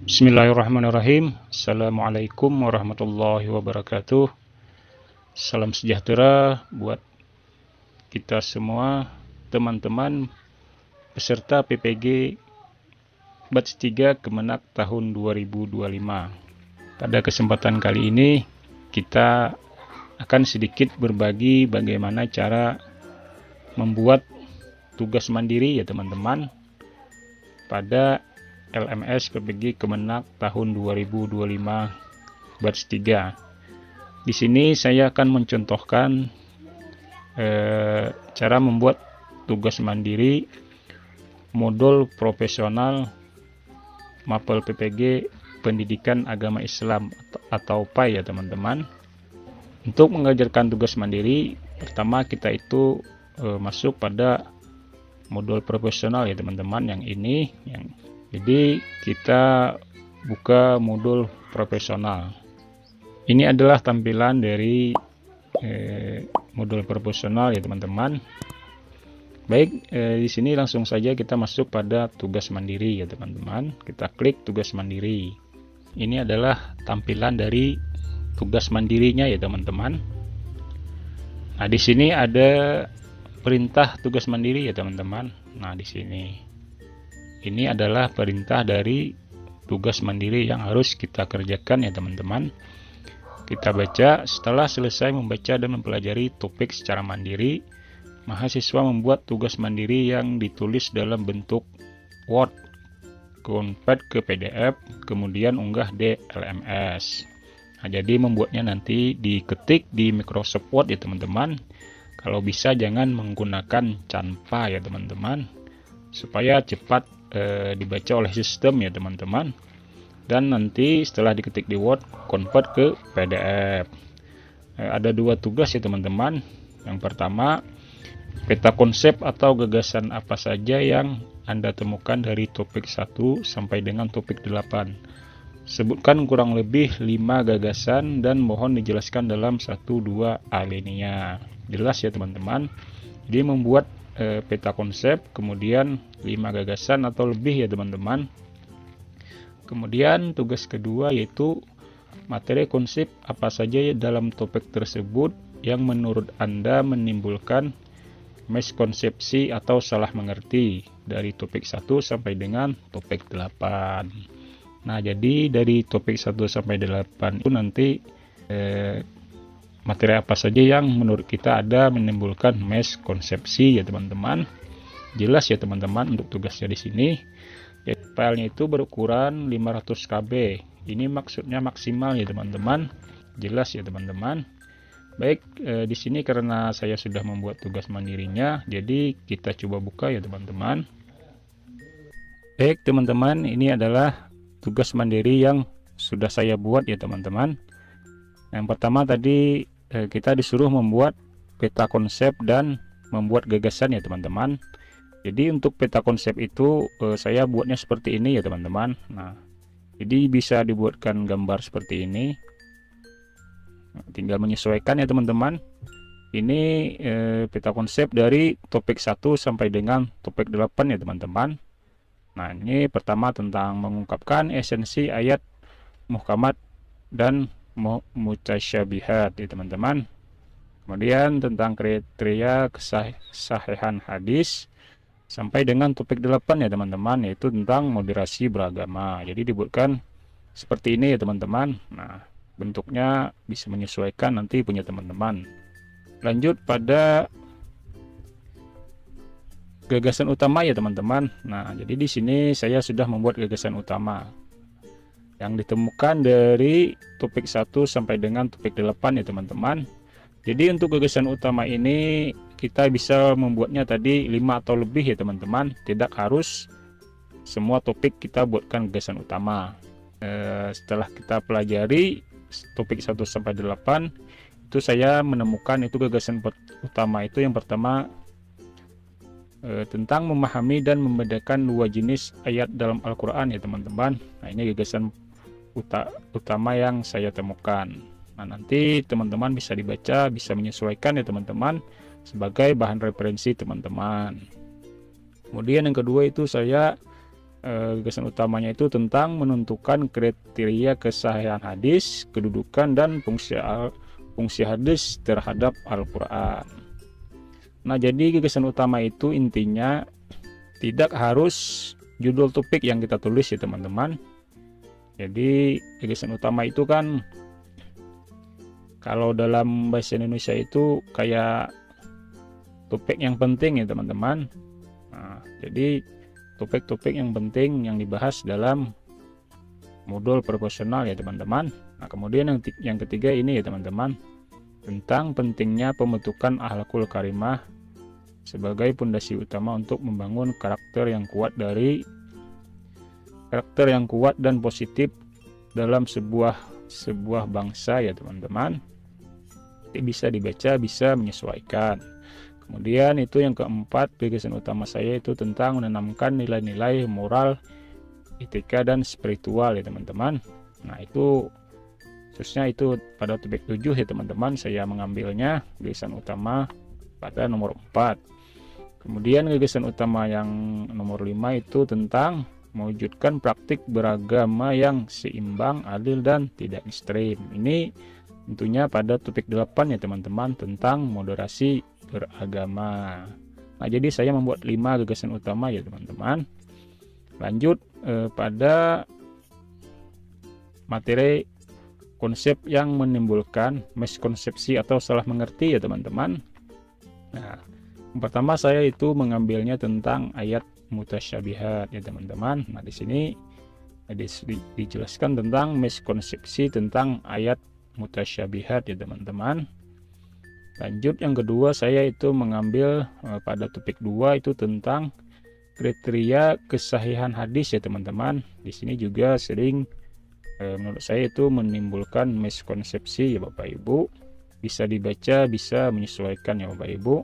Bismillahirrahmanirrahim. Assalamualaikum warahmatullahi wabarakatuh. Salam sejahtera buat kita semua, teman-teman peserta PPG Batch 3 Kemenak tahun 2025. Pada kesempatan kali ini kita akan sedikit berbagi bagaimana cara membuat tugas mandiri ya teman-teman pada LMS PPG Kemenak tahun 2025 Batch 3. Di sini saya akan mencontohkan cara membuat tugas mandiri modul profesional Mapel PPG Pendidikan Agama Islam atau PAI ya teman-teman. Untuk mengajarkan tugas mandiri, pertama kita itu masuk pada modul profesional ya teman-teman, yang ini jadi kita buka modul profesional. Ini adalah tampilan dari modul profesional ya teman-teman. Baik, di sini langsung saja kita masuk pada tugas mandiri ya teman-teman. Kita klik tugas mandiri. Ini adalah tampilan dari tugas mandirinya ya teman-teman. Nah, di sini ada perintah tugas mandiri ya teman-teman. Nah, di sini ini adalah perintah dari tugas mandiri yang harus kita kerjakan ya teman-teman. Kita baca. Setelah selesai membaca dan mempelajari topik secara mandiri, mahasiswa membuat tugas mandiri yang ditulis dalam bentuk Word, convert ke PDF, kemudian unggah di LMS. Nah, jadi membuatnya nanti diketik di Microsoft Word ya teman-teman. Kalau bisa jangan menggunakan Canva ya teman-teman, supaya cepat dibaca oleh sistem ya teman-teman. Dan nanti setelah diketik di Word, convert ke PDF. Ada dua tugas ya teman-teman. Yang pertama, peta konsep atau gagasan apa saja yang Anda temukan dari topik 1 sampai dengan topik 8. Sebutkan kurang lebih 5 gagasan dan mohon dijelaskan dalam 1-2 alinea. Jelas ya teman-teman. Jadi membuat peta konsep, kemudian 5 gagasan atau lebih ya teman-teman. Kemudian tugas kedua yaitu materi konsep apa saja dalam topik tersebut yang menurut Anda menimbulkan miskonsepsi atau salah mengerti dari topik 1 sampai dengan topik 8. Nah, jadi dari topik 1 sampai 8 itu nanti materi apa saja yang menurut kita ada menimbulkan miskonsepsi ya teman-teman. Jelas ya teman-teman untuk tugasnya di sini. Ya, filenya itu berukuran 500 KB. Ini maksudnya maksimal ya teman-teman. Jelas ya teman-teman. Baik, di sini karena saya sudah membuat tugas mandirinya, jadi kita coba buka ya teman-teman. Baik teman-teman, ini adalah tugas mandiri yang sudah saya buat ya teman-teman. Yang pertama tadi kita disuruh membuat peta konsep dan membuat gagasan ya teman-teman. Jadi untuk peta konsep itu saya buatnya seperti ini ya teman-teman. Nah, jadi bisa dibuatkan gambar seperti ini. Tinggal menyesuaikan ya teman-teman. Ini peta konsep dari topik 1 sampai dengan topik 8 ya teman-teman. Nah, ini pertama tentang mengungkapkan esensi ayat muhkamat dan mutasyabihat ya teman-teman. Kemudian tentang kriteria kesahihan hadis sampai dengan topik 8 ya teman-teman, yaitu tentang moderasi beragama. Jadi dibuatkan seperti ini ya teman-teman. Nah, bentuknya bisa menyesuaikan nanti punya teman-teman. Lanjut pada gagasan utama ya teman-teman. Nah, jadi di sini saya sudah membuat gagasan utama yang ditemukan dari topik 1 sampai dengan topik 8 ya teman-teman. Jadi untuk gagasan utama ini kita bisa membuatnya tadi 5 atau lebih ya teman-teman. Tidak harus semua topik kita buatkan gagasan utama. Setelah kita pelajari topik 1 sampai 8, itu saya menemukan itu gagasan utama itu yang pertama tentang memahami dan membedakan dua jenis ayat dalam Al-Quran ya teman-teman. Nah, ini gagasan utama yang saya temukan. Nah, nanti teman-teman bisa dibaca, bisa menyesuaikan ya teman-teman sebagai bahan referensi teman-teman. Kemudian yang kedua itu saya gagasan utamanya itu tentang menentukan kriteria kesahihan hadis, kedudukan dan fungsi hadis terhadap Al-Quran. Nah, jadi gagasan utama itu intinya tidak harus judul topik yang kita tulis ya teman-teman. Jadi gagasan utama itu kan kalau dalam bahasa Indonesia itu kayak topik yang penting ya teman-teman. Nah, jadi topik-topik yang penting yang dibahas dalam modul proporsional ya teman-teman. Nah, kemudian yang ketiga ini ya teman-teman, tentang pentingnya pembentukan akhlakul karimah sebagai pondasi utama untuk membangun karakter yang kuat dan positif dalam sebuah bangsa ya teman-teman. Bisa dibaca, bisa menyesuaikan. Kemudian itu yang keempat, gagasan utama saya itu tentang menanamkan nilai-nilai moral, etika dan spiritual ya teman-teman. Nah, itu khususnya itu pada topik 7 ya teman-teman, saya mengambilnya gagasan utama pada nomor 4. Kemudian gagasan utama yang nomor 5 itu tentang mewujudkan praktik beragama yang seimbang, adil dan tidak ekstrim. Ini tentunya pada topik 8 ya teman-teman, tentang moderasi beragama. Nah, jadi saya membuat 5 gagasan utama ya teman-teman. Lanjut pada materi konsep yang menimbulkan miskonsepsi atau salah mengerti ya teman-teman. Nah, yang pertama saya itu mengambilnya tentang ayat mutasyabihat ya teman-teman. Nah, di sini dijelaskan tentang miskonsepsi tentang ayat mutasyabihat ya teman-teman. Lanjut yang kedua, saya itu mengambil pada topik 2 itu tentang kriteria kesahihan hadis ya teman-teman. Di sini juga sering menurut saya itu menimbulkan miskonsepsi ya Bapak Ibu. Bisa dibaca, bisa menyesuaikan ya Bapak Ibu.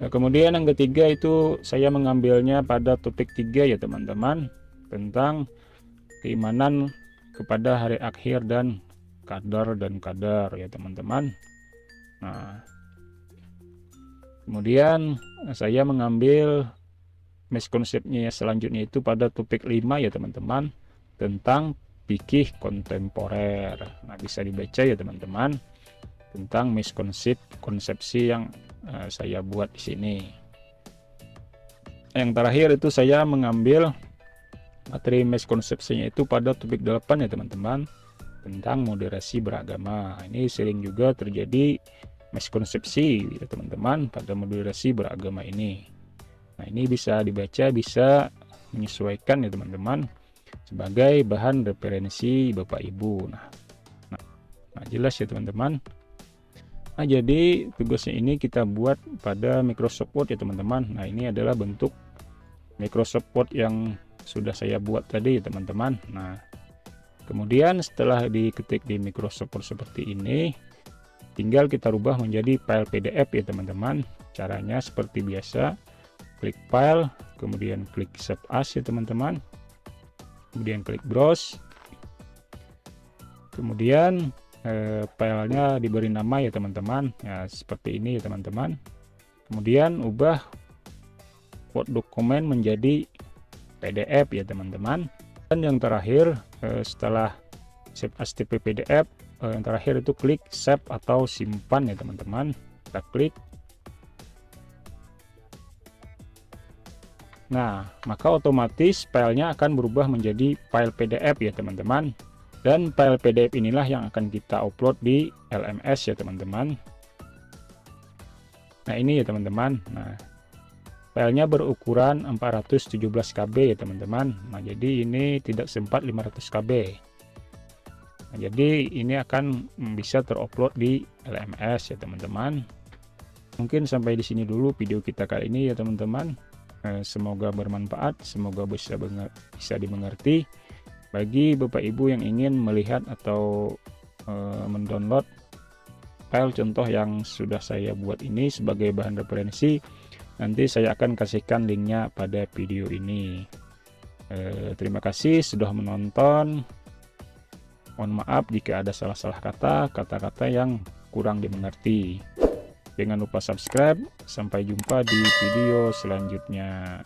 Nah, kemudian yang ketiga itu saya mengambilnya pada topik 3 ya teman-teman, tentang keimanan kepada hari akhir dan kadar ya teman-teman. Nah, kemudian saya mengambil miskonsepnya selanjutnya itu pada topik 5 ya teman-teman, tentang fikih kontemporer. Nah, bisa dibaca ya teman-teman, tentang miskonsepsi yang saya buat di sini. Yang terakhir itu saya mengambil materi miskonsepsinya itu pada topik 8 ya teman-teman, tentang moderasi beragama. Ini sering juga terjadi miskonsepsi ya teman-teman pada moderasi beragama ini. Nah, ini bisa dibaca, bisa menyesuaikan ya teman-teman sebagai bahan referensi Bapak Ibu. Nah, jelas ya teman-teman. Nah, jadi tugasnya ini kita buat pada Microsoft Word ya teman-teman. Nah, ini adalah bentuk Microsoft Word yang sudah saya buat tadi ya teman-teman. Nah, kemudian setelah diketik di Microsoft Word seperti ini, tinggal kita rubah menjadi file PDF ya teman-teman. Caranya seperti biasa, klik file, kemudian klik save as ya teman-teman, kemudian klik browse, kemudian filenya diberi nama ya teman-teman, ya seperti ini ya teman-teman. Kemudian ubah Word dokumen menjadi PDF ya teman-teman. Dan yang terakhir, setelah save as PDF, yang terakhir itu klik save atau simpan ya teman-teman. Kita klik. Nah, maka otomatis filenya akan berubah menjadi file PDF ya teman-teman. Dan file PDF inilah yang akan kita upload di LMS ya teman-teman. Nah, ini ya teman-teman. Nah, filenya berukuran 417 KB ya teman-teman. Nah, jadi ini tidak sempat 500 KB. Nah, jadi ini akan bisa terupload di LMS ya teman-teman. Mungkin sampai di sini dulu video kita kali ini ya teman-teman. Semoga bermanfaat, semoga bisa dimengerti bagi Bapak Ibu yang ingin melihat atau mendownload file contoh yang sudah saya buat ini sebagai bahan referensi. Nanti saya akan kasihkan linknya pada video ini. Terima kasih sudah menonton. Mohon maaf jika ada salah-salah kata-kata yang kurang dimengerti. Jangan lupa subscribe. Sampai jumpa di video selanjutnya.